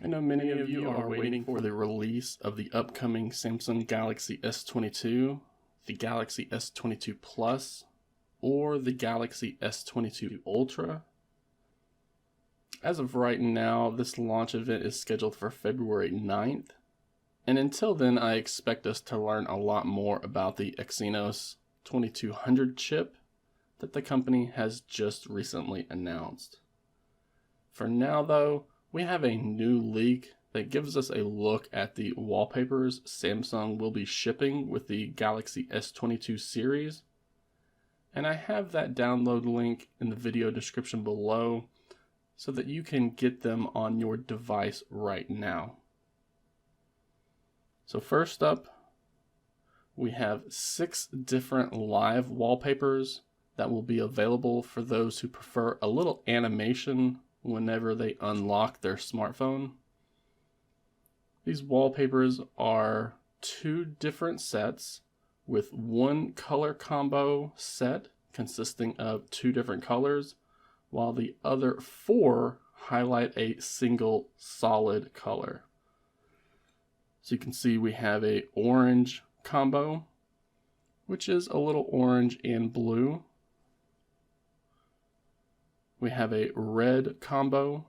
I know many of you are waiting for the release of the upcoming Samsung Galaxy S22, the Galaxy S22 Plus, or the Galaxy S22 Ultra. As of right now, this launch event is scheduled for February 9th, and until then I expect us to learn a lot more about the Exynos 2200 chip that the company has just recently announced. For now though, we have a new leak that gives us a look at the wallpapers Samsung will be shipping with the Galaxy S22 series. And I have that download link in the video description below so that you can get them on your device right now. So first up, we have 6 different live wallpapers that will be available for those who prefer a little animation whenever they unlock their smartphone. These wallpapers are 2 different sets with 1 color combo set consisting of 2 different colors, while the other 4 highlight a single solid color. So you can see we have a orange combo, which is a little orange and blue. We have a red combo,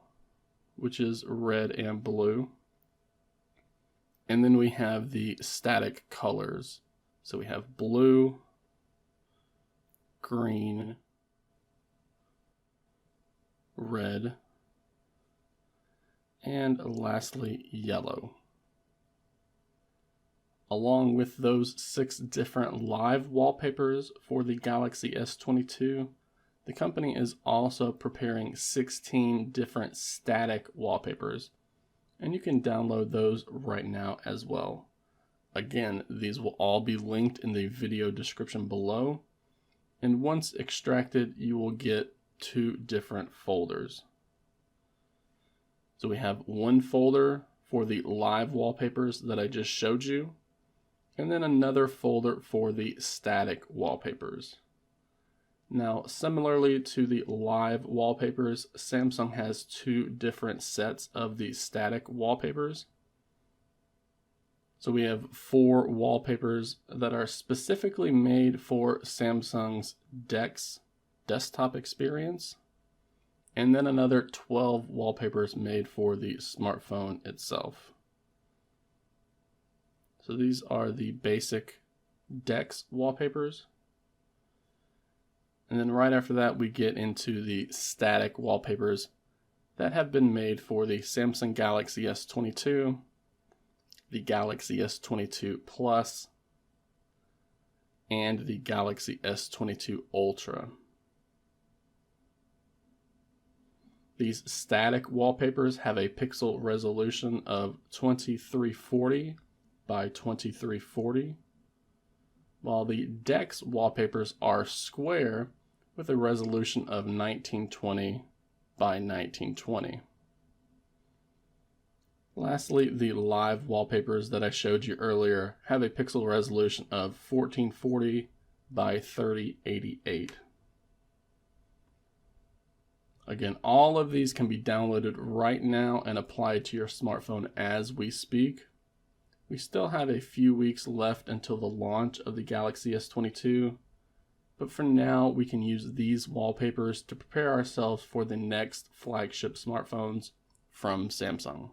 which is red and blue. And then we have the static colors. So we have blue, green, red, and lastly, yellow. Along with those 6 different live wallpapers for the Galaxy S22, the company is also preparing 16 different static wallpapers, and you can download those right now as well. Again, these will all be linked in the video description below, and once extracted, you will get 2 different folders. So we have 1 folder for the live wallpapers that I just showed you, and then another folder for the static wallpapers. Now, similarly to the live wallpapers, Samsung has 2 different sets of the static wallpapers. So we have 4 wallpapers that are specifically made for Samsung's Dex desktop experience, and then another 12 wallpapers made for the smartphone itself. So these are the basic Dex wallpapers. And then right after that, we get into the static wallpapers that have been made for the Samsung Galaxy S22, the Galaxy S22 Plus, and the Galaxy S22 Ultra. These static wallpapers have a pixel resolution of 2340 by 2340. While the Dex wallpapers are square with a resolution of 1920 by 1920. Lastly, the live wallpapers that I showed you earlier have a pixel resolution of 1440 by 3088. Again, all of these can be downloaded right now and applied to your smartphone as we speak. We still have a few weeks left until the launch of the Galaxy S22, but for now we can use these wallpapers to prepare ourselves for the next flagship smartphones from Samsung.